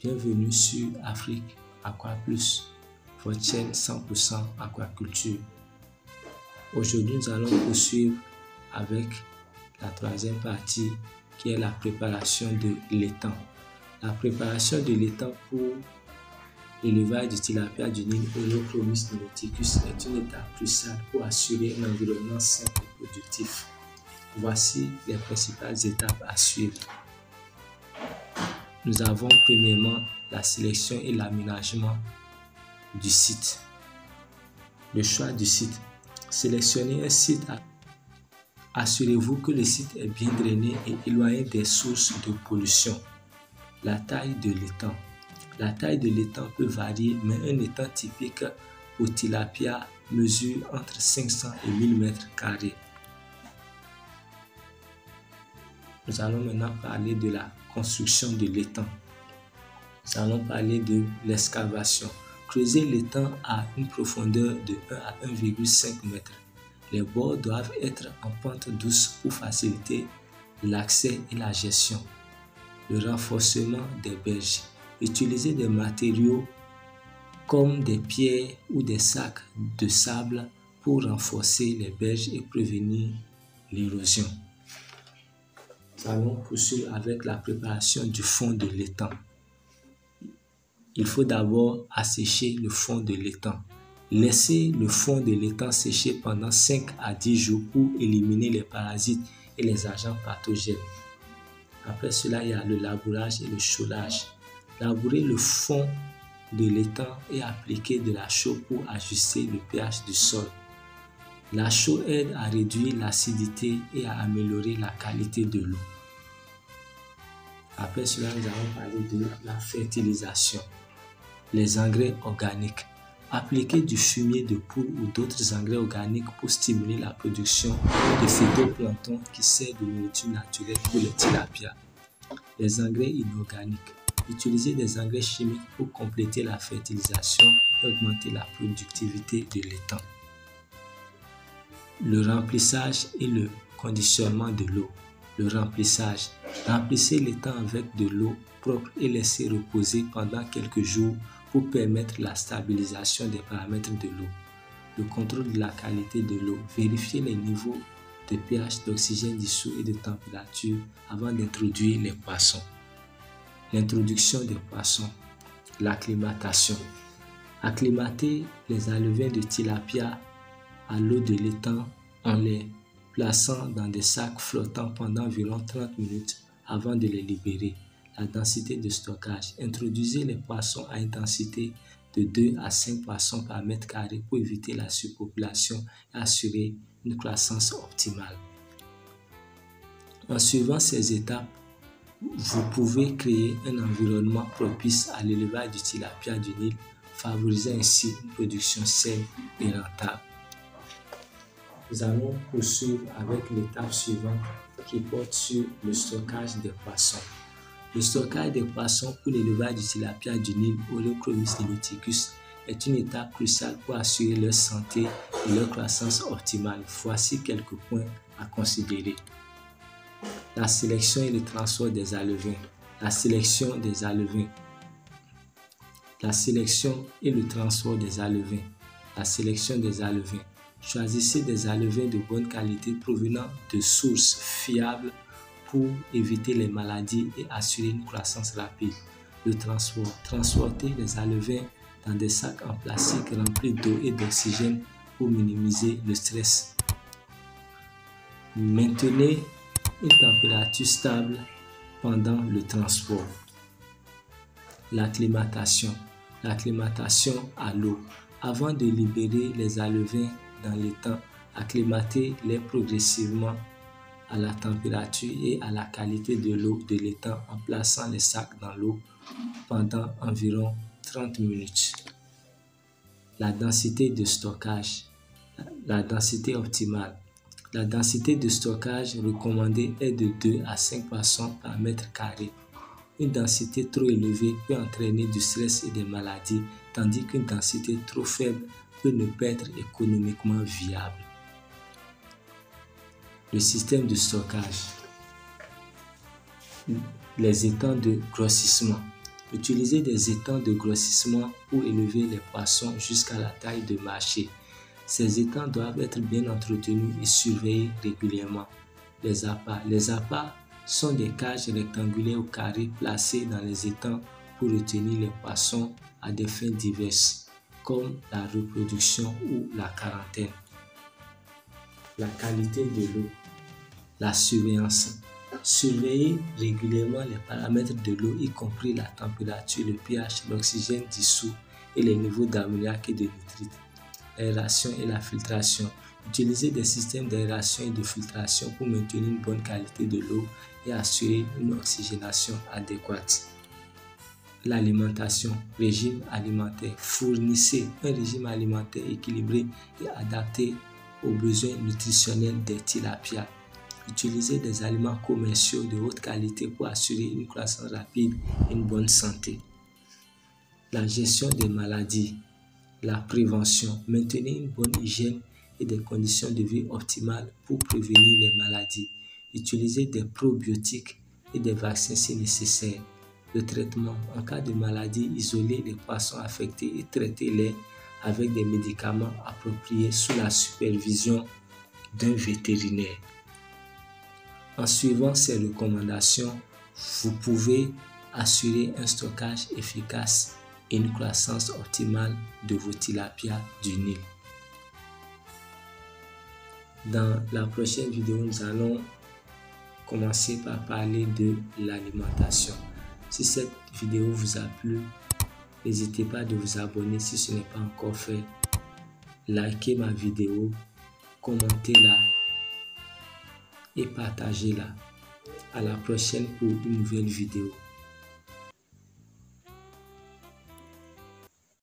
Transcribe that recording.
Bienvenue sur Afrique Aqua Plus, votre chaîne 100% aquaculture. Aujourd'hui, nous allons poursuivre avec la troisième partie qui est la préparation de l'étang. La préparation de l'étang pour l'élevage du tilapia du Nil Holochromis niloticus est une étape cruciale pour assurer un environnement sain et productif. Voici les principales étapes à suivre. Nous avons premièrement la sélection et l'aménagement du site. Le choix du site. Sélectionnez un site. Assurez-vous que le site est bien drainé et éloigné des sources de pollution. La taille de l'étang. La taille de l'étang peut varier, mais un étang typique pour tilapia mesure entre 500 et 1000 m². Nous allons maintenant parler de la construction de l'étang. Nous allons parler de l'excavation. Creuser l'étang à une profondeur de 1 à 1,5 m. Les bords doivent être en pente douce pour faciliter l'accès et la gestion. Le renforcement des berges. Utiliser des matériaux comme des pierres ou des sacs de sable pour renforcer les berges et prévenir l'érosion. Nous allons poursuivre avec la préparation du fond de l'étang. Il faut d'abord assécher le fond de l'étang. Laissez le fond de l'étang sécher pendant 5 à 10 jours pour éliminer les parasites et les agents pathogènes. Après cela, il y a le labourage et le chaudage. Labourer le fond de l'étang et appliquer de la chaux pour ajuster le pH du sol. La chaux aide à réduire l'acidité et à améliorer la qualité de l'eau. Après cela, nous allons parler de la fertilisation. Les engrais organiques. Appliquer du fumier de poule ou d'autres engrais organiques pour stimuler la production de phytoplancton qui sert de nourriture naturelle pour les tilapias. Les engrais inorganiques. Utiliser des engrais chimiques pour compléter la fertilisation et augmenter la productivité de l'étang. Le remplissage et le conditionnement de l'eau. Le remplissage. Remplissez l'étang avec de l'eau propre et laissez reposer pendant quelques jours pour permettre la stabilisation des paramètres de l'eau. Le contrôle de la qualité de l'eau. Vérifiez les niveaux de pH, d'oxygène dissous et de température avant d'introduire les poissons. L'introduction des poissons. L'acclimatation. Acclimater les alevins de tilapia à l'eau de l'étang en les plaçant dans des sacs flottants pendant environ 30 minutes avant de les libérer. La densité de stockage. Introduisez les poissons à une densité de 2 à 5 poissons par mètre carré pour éviter la surpopulation et assurer une croissance optimale. En suivant ces étapes, vous pouvez créer un environnement propice à l'élevage du tilapia du Nil, favorisant ainsi une production saine et rentable. Nous allons poursuivre avec l'étape suivante qui porte sur le stockage des poissons. Le stockage des poissons pour l'élevage du tilapia du Nil Holochromis niloticus est une étape cruciale pour assurer leur santé et leur croissance optimale. Voici quelques points à considérer. La sélection et le transport des alevins. La sélection des alevins. La sélection et le transport des alevins. La sélection des alevins. Choisissez des alevins de bonne qualité provenant de sources fiables pour éviter les maladies et assurer une croissance rapide. Le transport. Transportez les alevins dans des sacs en plastique remplis d'eau et d'oxygène pour minimiser le stress. Maintenez une température stable pendant le transport. L'acclimatation. L'acclimatation à l'eau. Avant de libérer les alevins dans l'étang, acclimatez-les progressivement à la température et à la qualité de l'eau de l'étang en plaçant les sacs dans l'eau pendant environ 30 minutes. La densité de stockage. La densité optimale. La densité de stockage recommandée est de 2 à 5 poissons par mètre carré. Une densité trop élevée peut entraîner du stress et des maladies, tandis qu'une densité trop faible peut ne pas être économiquement viable. Le système de stockage. Les étangs de grossissement. Utilisez des étangs de grossissement pour élever les poissons jusqu'à la taille de marché. Ces étangs doivent être bien entretenus et surveillés régulièrement. Les appâts. Les appâts sont des cages rectangulaires ou carrées placées dans les étangs pour retenir les poissons à des fins diverses, comme la reproduction ou la quarantaine. La qualité de l'eau. La surveillance. Surveillez régulièrement les paramètres de l'eau, y compris la température, le pH, l'oxygène dissous et les niveaux d'ammoniac et de nitrite. L'aération et la filtration. Utilisez des systèmes d'aération et de filtration pour maintenir une bonne qualité de l'eau et assurer une oxygénation adéquate. L'alimentation, régime alimentaire. Fournissez un régime alimentaire équilibré et adapté aux besoins nutritionnels des tilapias. Utilisez des aliments commerciaux de haute qualité pour assurer une croissance rapide et une bonne santé. La gestion des maladies. La prévention. Maintenez une bonne hygiène et des conditions de vie optimales pour prévenir les maladies. Utilisez des probiotiques et des vaccins si nécessaire. Le traitement. En cas de maladie, isolez les poissons affectés et traitez-les avec des médicaments appropriés sous la supervision d'un vétérinaire. En suivant ces recommandations, vous pouvez assurer un stockage efficace et une croissance optimale de vos tilapias du Nil. Dans la prochaine vidéo, nous allons commencer par parler de l'alimentation. Si cette vidéo vous a plu, n'hésitez pas de vous abonner si ce n'est pas encore fait. Likez ma vidéo, commentez-la et partagez-la. À la prochaine pour une nouvelle vidéo.